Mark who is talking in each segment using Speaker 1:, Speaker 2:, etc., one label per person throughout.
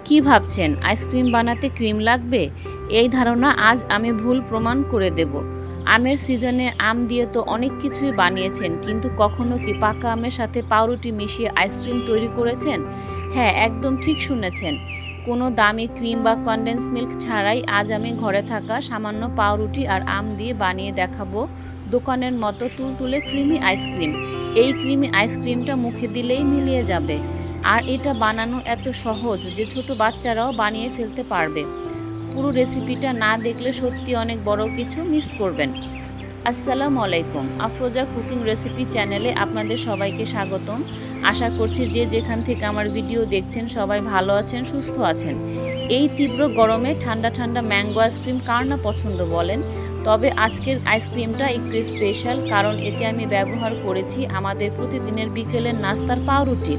Speaker 1: কি ভাবছেন আইসক্রিম বানাতে ক্রিম লাগবে? এই ধারণা আজ আমি ভুল প্রমাণ করে দেব। আমের সিজনে আম দিয়ে তো অনেক কিছুই বানিয়েছেন, কিন্তু কখনো কি পাকা আমের সাথে পাউরুটি মিশিয়ে আইসক্রিম তৈরি করেছেন? হ্যাঁ, একদম ঠিক শুনেছেন। কোনো দামি ক্রিম বা কনডেন্স মিল্ক ছাড়াই আজ আমি ঘরে থাকা সামান্য পাউরুটি আর আম দিয়ে বানিয়ে দেখাবো দোকানের মতো তুলতুলে ক্রিমি আইসক্রিম। এই ক্রিমি আইসক্রিমটা মুখে দিলেই মিলিয়ে যাবে। আর এটা বানানো এত সহজ যে ছোট বাচ্চারাও বানিয়ে ফেলতে পারবে। পুরো রেসিপিটা না দেখলে সত্যি অনেক বড় কিছু মিস করবেন। আসসালামু আলাইকুম, আফরোজা কুকিং রেসিপি চ্যানেলে আপনাদের সবাইকে স্বাগতম। আশা করছি যে যেখান থেকে আমার ভিডিও দেখছেন সবাই ভালো আছেন, সুস্থ আছেন। এই তীব্র গরমে ঠান্ডা ঠান্ডা ম্যাঙ্গো আইসক্রিম কার না পছন্দ বলেন? তবে আজকের আইসক্রিমটা একটু স্পেশাল, কারণ এতে আমি ব্যবহার করেছি আমাদের প্রতিদিনের বিকেলের নাস্তার পাউরুটি।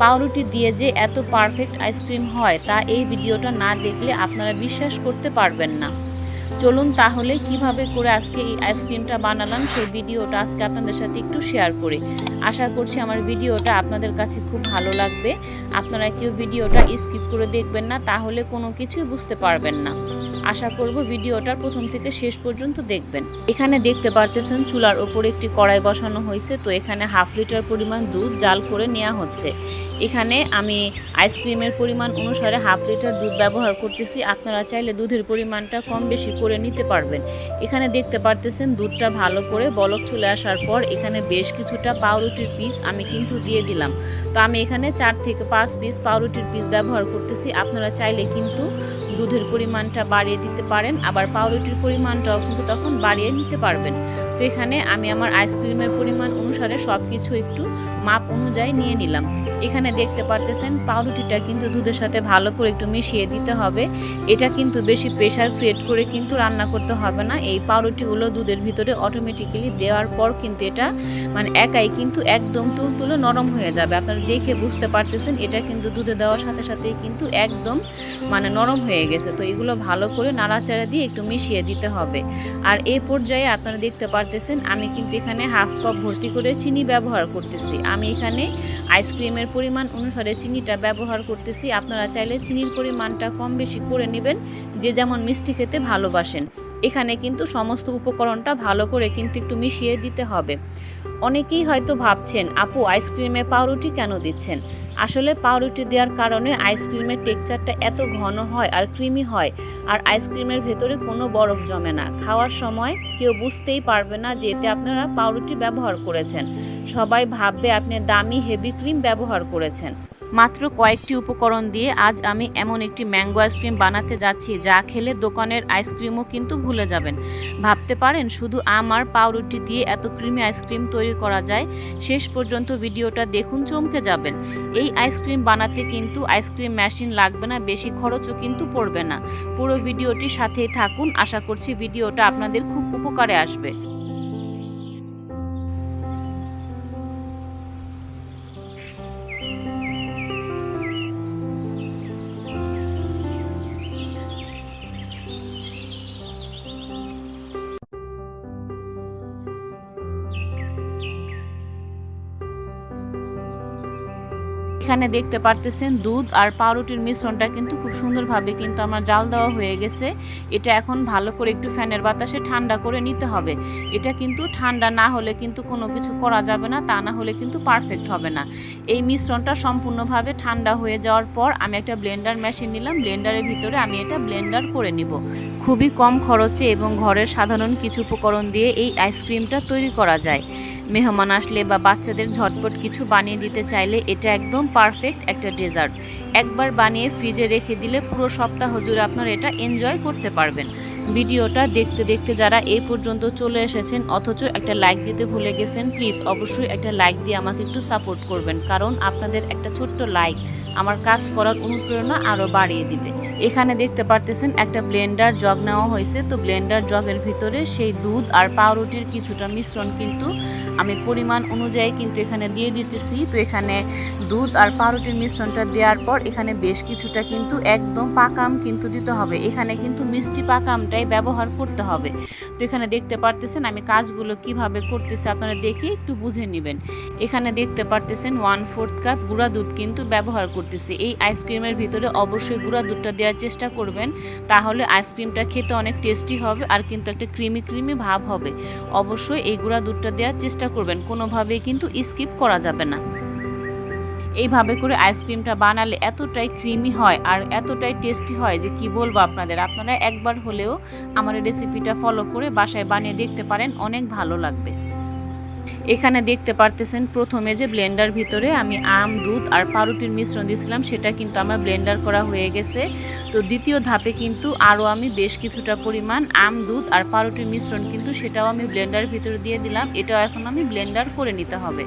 Speaker 1: পাউরুটি দিয়ে যে এত পারফেক্ট আইসক্রিম হয় তা এই ভিডিওটা না দেখলে আপনারা বিশ্বাস করতে পারবেন না। চলুন তাহলে কিভাবে করে আজকে এই আইসক্রিমটা বানালাম সেই ভিডিওটা আজকে আপনাদের সাথে একটু শেয়ার করি। আশা করছি আমার ভিডিওটা আপনাদের কাছে খুব ভালো লাগবে। আপনারা কেউ ভিডিওটা স্কিপ করে দেখবেন না, তাহলে কোনো কিছুই বুঝতে পারবেন না। আশা করব ভিডিওটা প্রথম থেকে শেষ পর্যন্ত দেখবেন। এখানে দেখতে পারতেছেন চুলার ওপরে একটি কড়াই বসানো হয়েছে, তো এখানে হাফ লিটার পরিমাণ দুধ জাল করে নেওয়া হচ্ছে। এখানে আমি আইসক্রিমের পরিমাণ অনুসারে হাফ লিটার দুধ ব্যবহার করতেছি। আপনারা চাইলে দুধের পরিমাণটা কম বেশি করে নিতে পারবেন। এখানে দেখতে পারতেছেন দুধটা ভালো করে বলক চলে আসার পর এখানে বেশ কিছুটা পাউরুটির পিস আমি কিন্তু দিয়ে দিলাম। তো আমি এখানে 4 থেকে 5 পিস পাউরুটির পিস ব্যবহার করতেছি। আপনারা চাইলে কিন্তু দুধের পরিমাণটা বাড়িয়ে দিতে পারেন, আবার পাউরুটির পরিমাণটাও কিন্তু তখন বাড়িয়ে নিতে পারবেন। তো এখানে আমি আমার আইসক্রিমের পরিমাণ অনুসারে সব কিছু একটু মাপ অনুযায়ী নিয়ে নিলাম। এখানে দেখতে পারতেছেন পাউরুটিটা কিন্তু দুধের সাথে ভালো করে একটু মিশিয়ে দিতে হবে। এটা কিন্তু বেশি প্রেশার ক্রিয়েট করে কিন্তু রান্না করতে হবে না। এই পাউরুটিগুলো দুধের ভিতরে অটোমেটিক্যালি দেওয়ার পর কিন্তু এটা একাই কিন্তু একদম তুলতুলে নরম হয়ে যাবে। আপনারা দেখে বুঝতে পারতেছেন এটা কিন্তু দুধে দেওয়ার সাথে সাথেই কিন্তু একদম নরম হয়ে গেছে। তো এগুলো ভালো করে নাড়াচাড়া দিয়ে একটু মিশিয়ে দিতে হবে। আর এই পর্যায়ে আপনারা দেখতে পারতেছেন আমি কিন্তু এখানে হাফ কাপ ভর্তি করে চিনি ব্যবহার করতেছি। আমি এখানে আইসক্রিমের পরিমাণ অনুসারে চিনিটা ব্যবহার করতেছি। আপনারা চাইলে চিনির পরিমাণটা কম বেশি করে নেবেন, যে যেমন মিষ্টি খেতে ভালোবাসেন। এখানে কিন্তু সমস্ত উপকরণটা ভালো করে কিন্তু একটু মিশিয়ে দিতে হবে। অনেকেই হয়তো ভাবছেন আপু আইসক্রিমে পাউরুটি কেন দিচ্ছেন? আসলে পাউরুটি দেওয়ার কারণে আইসক্রিমের টেক্সচারটা এত ঘন হয় আর ক্রিমি হয়, আর আইসক্রিমের ভেতরে কোনো বরফ জমে না। খাওয়ার সময় কেউ বুঝতেই পারবে না যে এতে আপনারা পাউরুটি ব্যবহার করেছেন। সবাই ভাববে আপনি দামি হেভি ক্রিম ব্যবহার করেছেন। মাত্র কয়েকটি উপকরণ দিয়ে আজ আমি এমন একটি ম্যাঙ্গো আইসক্রিম বানাতে যাচ্ছি যা খেলে দোকানের আইসক্রিমও কিন্তু ভুলে যাবেন। ভাবতে পারেন শুধু আম আর পাউরুটি দিয়ে এত ক্রিমি আইসক্রিম তৈরি করা যায়? শেষ পর্যন্ত ভিডিওটা দেখুন, চমকে যাবেন। এই আইসক্রিম বানাতে কিন্তু আইসক্রিম মেশিন লাগবে না, বেশি খরচও কিন্তু পড়বে না। পুরো ভিডিওটির সাথেই থাকুন, আশা করছি ভিডিওটা আপনাদের খুব উপকারে আসবে। এখানে দেখতে পারতেছেন দুধ আর পাউরুটির মিশ্রণটা কিন্তু খুব সুন্দরভাবে কিন্তু আমার জাল দেওয়া হয়ে গেছে। এটা এখন ভালো করে একটু ফ্যানের বাতাসে ঠান্ডা করে নিতে হবে। এটা কিন্তু ঠান্ডা না হলে কিন্তু কোনো কিছু করা যাবে না, তা না হলে কিন্তু পারফেক্ট হবে না। এই মিশ্রণটা সম্পূর্ণভাবে ঠান্ডা হয়ে যাওয়ার পর আমি একটা ব্লেন্ডার মেশিন নিলাম। ব্লেন্ডারের ভিতরে আমি এটা ব্লেন্ডার করে নিব। খুবই কম খরচে এবং ঘরের সাধারণ কিছু উপকরণ দিয়ে এই আইসক্রিমটা তৈরি করা যায়। মেহমান আসলে বা বাচ্চাদের ঝটপট কিছু বানিয়ে দিতে চাইলে এটা একদম পারফেক্ট একটা ডেজার্ট। একবার বানিয়ে ফ্রিজে রেখে দিলে পুরো সপ্তাহ জুড়ে আপনারা এটা এনজয় করতে পারবেন। ভিডিওটা দেখতে দেখতে যারা এই পর্যন্ত চলে এসেছেন অথচ একটা লাইক দিতে ভুলে গেছেন, প্লিজ অবশ্যই একটা লাইক দিয়ে আমাকে একটু সাপোর্ট করবেন, কারণ আপনাদের একটা ছোট্ট লাইক আমার কাজ করার অনুপ্রেরণা আরও বাড়িয়ে দিবে। এখানে দেখতে পারতেছেন একটা ব্লেন্ডার জগ নেওয়া হয়েছে। তো ব্লেন্ডার জগের ভিতরে সেই দুধ আর পাউরুটির কিছুটা মিশ্রণ কিন্তু আমি পরিমাণ অনুযায়ী কিন্তু এখানে দিয়ে দিতেছি। তো এখানে দুধ আর পাউরুটির মিশ্রণটা দেওয়ার পর এখানে বেশ কিছুটা কিন্তু একদম পাকা আম কিন্তু দিতে হবে। এখানে কিন্তু মিষ্টি পাকা আমটাই ব্যবহার করতে হবে। তো এখানে দেখতে পারতেছেন আমি কাজগুলো কিভাবে করতেছি, আপনারা দেখে একটু বুঝে নেবেন। এখানে দেখতে পারতেছেন 1/4 কাপ গুঁড়া দুধ কিন্তু ব্যবহার করতেছি। এই আইসক্রিমের ভিতরে অবশ্যই গুঁড়া দুধটা দেওয়ার চেষ্টা করবেন, তাহলে আইসক্রিমটা খেতে অনেক টেস্টি হবে আর কিন্তু একটা ক্রিমি ক্রিমি ভাব হবে। অবশ্যই এই গুঁড়া দুধটা দেওয়ার চেষ্টা করবেন, কোনোভাবেই কিন্তু স্কিপ করা যাবে না। এইভাবে করে আইসক্রিমটা বানালে এতটাই ক্রিমি হয় আর এতটাই টেস্টি হয় যে কি বলবো আপনাদের। আপনারা একবার হলেও আমার এই রেসিপিটা ফলো করে বাসায় বানিয়ে দেখতে পারেন, অনেক ভালো লাগবে। এখানে দেখতে পারতেছেন প্রথমে যে ব্লেন্ডার ভিতরে আমি আম, দুধ আর পাউরুটির মিশ্রণ দিয়েছিলাম সেটা কিন্তু আমার ব্লেন্ডার করা হয়ে গেছে। তো দ্বিতীয় ধাপে কিন্তু আরও আমি বেশ কিছুটা পরিমাণ আম, দুধ আর পাউরুটির মিশ্রণ কিন্তু সেটাও আমি ব্লেন্ডারের ভিতরে দিয়ে দিলাম। এটাও এখন আমি ব্লেন্ডার করে নিতে হবে।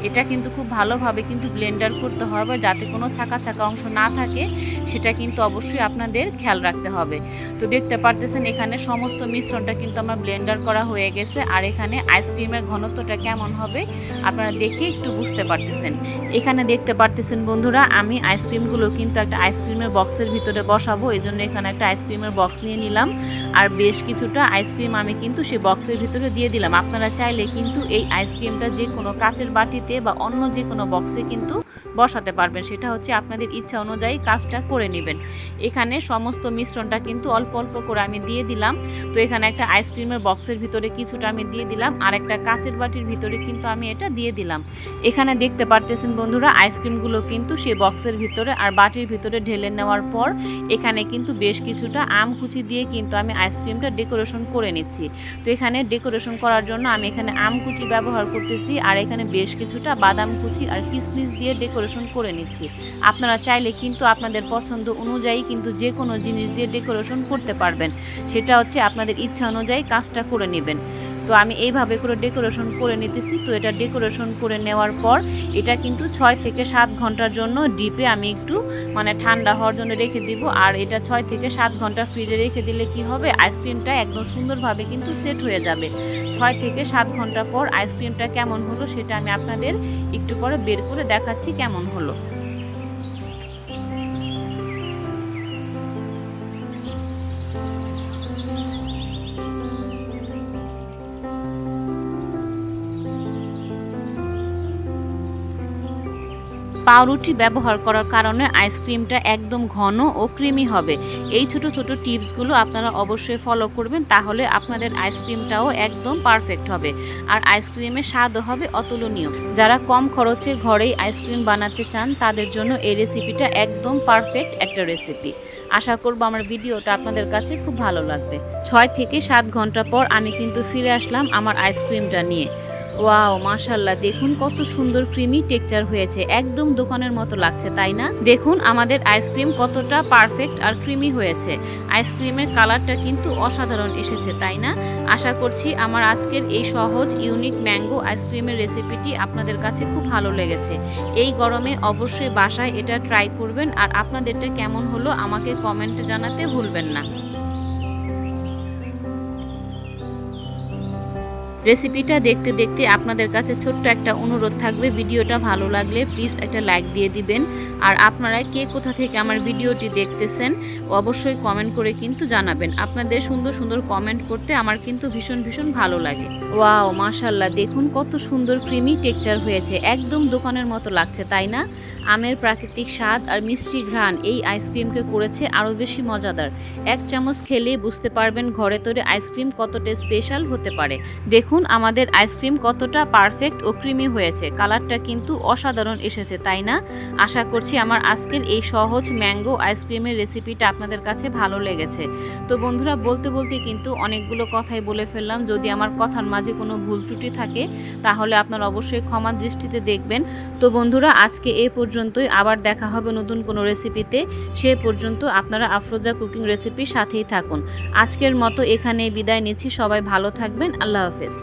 Speaker 1: এটা কিন্তু খুব ভালোভাবে কিন্তু ব্লেন্ডার করতে হবে, যাতে কোনো ছাকা ছাকা অংশ না থাকে সেটা কিন্তু অবশ্যই আপনাদের খেয়াল রাখতে হবে। তো দেখতে পারতেছেন এখানে সমস্ত মিশ্রণটা কিন্তু আমার ব্লেন্ডার করা হয়ে গেছে। আর এখানে আইসক্রিমের ঘনত্বটা কেমন হবে আপনারা দেখে একটু বুঝতে পারতেছেন। এখানে দেখতে পারতেছেন বন্ধুরা, আমি আইসক্রিমগুলো কিন্তু একটা আইসক্রিমের বক্সের ভিতরে বসাবো, এই জন্য এখানে একটা আইসক্রিমের বক্স নিয়ে নিলাম। আর বেশ কিছুটা আইসক্রিম আমি কিন্তু সেই বক্সের ভিতরে দিয়ে দিলাম। আপনারা চাইলে কিন্তু এই আইসক্রিমটা যে কোনো কাচের বাটিতে বা অন্য যে কোনো বক্সে কিন্তু বসাতে পারবেন, সেটা হচ্ছে আপনাদের ইচ্ছা অনুযায়ী কাজটা করে নেবেন। এখানে সমস্ত মিশ্রণটা কিন্তু অল্প অল্প করে আমি দিয়ে দিলাম। তো এখানে একটা আইসক্রিমের বক্সের ভিতরে কিছুটা আমি দিয়ে দিলাম, আর একটা কাচের বাটির ভিতরে কিন্তু আমি এটা দিয়ে দিলাম। এখানে দেখতে পারতেছেন বন্ধুরা, আইসক্রিমগুলো কিন্তু সেই বক্সের ভিতরে আর বাটির ভিতরে ঢেলে নেওয়ার পর এখানে কিন্তু বেশ কিছুটা আম কুচি দিয়ে কিন্তু আমি আইসক্রিমটা ডেকোরেশন করে নিচ্ছি। তো এখানে ডেকোরেশন করার জন্য আমি এখানে আম কুচি ব্যবহার করতেছি, আর এখানে বেশ কিছুটা বাদাম কুচি আর কিশমিশ দিয়ে ডেকোরেশন করে নিচ্ছি। আপনারা চাইলে কিন্তু আপনাদের পছন্দ অনুযায়ী কিন্তু যে কোনো জিনিস দিয়ে ডেকোরেশন করতে পারবেন, সেটা হচ্ছে আপনাদের ইচ্ছা অনুযায়ী কাজটা করে নেবেন। তো আমি এইভাবে করে ডেকোরেশন করে নিতেছি। তো এটা ডেকোরেশন করে নেওয়ার পর এটা কিন্তু 6 থেকে 7 ঘন্টার জন্য ডিপে আমি একটু ঠান্ডা হওয়ার জন্য রেখে দিব। আর এটা 6 থেকে 7 ঘন্টা ফ্রিজে রেখে দিলে কি হবে, আইসক্রিমটা একদম সুন্দরভাবে কিন্তু সেট হয়ে যাবে। 6 থেকে 7 ঘন্টা পর আইসক্রিমটা কেমন হলো সেটা আমি আপনাদের একটু পরে বের করে দেখাচ্ছি কেমন হলো। পাউরুটি ব্যবহার করার কারণে আইসক্রিমটা একদম ঘন ও ক্রিমি হবে। এই ছোট ছোট টিপসগুলো আপনারা অবশ্যই ফলো করবেন, তাহলে আপনাদের আইসক্রিমটাও একদম পারফেক্ট হবে আর আইসক্রিমের স্বাদও হবে অতুলনীয়। যারা কম খরচে ঘরেই আইসক্রিম বানাতে চান তাদের জন্য এই রেসিপিটা একদম পারফেক্ট একটা রেসিপি। আশা করব আমার ভিডিওটা আপনাদের কাছে খুব ভালো লাগবে। 6 থেকে 7 ঘন্টা পর আমি কিন্তু ফিরে আসলাম আমার আইসক্রিমটা নিয়ে। ওয়াও, মাশাআল্লাহ, দেখুন কত সুন্দর ক্রিমি টেক্সচার হয়েছে, একদম দোকানের মতো লাগছে, তাই না? দেখুন আমাদের আইসক্রিম কতটা পারফেক্ট আর ক্রিমি হয়েছে। আইসক্রিমের কালারটা কিন্তু অসাধারণ এসেছে, তাই না? আশা করছি আমার আজকের এই সহজ ইউনিক ম্যাঙ্গো আইসক্রিমের রেসিপিটি আপনাদের কাছে খুব ভালো লেগেছে। এই গরমে অবশ্যই বাসায় এটা ট্রাই করবেন, আর আপনাদেরটা কেমন হলো আমাকে কমেন্টে জানাতে ভুলবেন না। রেসিপিটা দেখতে দেখতে আপনাদের কাছে ছোট্ট একটা অনুরোধ থাকবে, ভিডিওটা ভালো লাগলে প্লিজ একটা লাইক দিয়ে দিবেন। আর আপনারা কে কোথা থেকে আমার ভিডিওটি দেখতেছেন অবশ্যই কমেন্ট করে কিন্তু জানাবেন। আপনাদের সুন্দর সুন্দর কমেন্ট করতে আমার কিন্তু ভীষণ ভীষণ ভালো লাগে। ওয়াও, মাশাআল্লাহ, দেখুন কত সুন্দর ক্রিমি টেক্সচার হয়েছে, একদম দোকানের মতো লাগছে, তাই না? আমের প্রাকৃতিক স্বাদ আর মিষ্টি ঘ্রাণ এই আইসক্রিমকে করেছে আরও বেশি মজাদার। 1 চামচ খেলে বুঝতে পারবেন ঘরে তৈরি আইসক্রিম কতটা স্পেশাল হতে পারে। দেখুন আমাদের আইসক্রিম কতটা পারফেক্ট ও ক্রিমি হয়েছে, কালারটা কিন্তু অসাধারণ এসেছে, তাই না? আশা করছি আমার আজকের এই সহজ ম্যাঙ্গো আইসক্রিমের রেসিপিটা আপনাদের কাছে ভালো লেগেছে। তো বন্ধুরা, বলতে বলতে কিন্তু অনেকগুলো কথাই বলে ফেললাম। যদি আমার কথার মাঝে কোনো ভুল ত্রুটি থাকে তাহলে আপনারা অবশ্যই ক্ষমা দৃষ্টিতে দেখবেন। তো বন্ধুরা, আজকে এই পর্যন্তই, আবার দেখা হবে নতুন কোনো রেসিপিতে। সে পর্যন্ত আপনারা আফরোজা কুকিং রেসিপির সাথেই থাকুন। আজকের মতো এখানেই বিদায় নিচ্ছি। সবাই ভালো থাকবেন। আল্লাহ হাফেজ।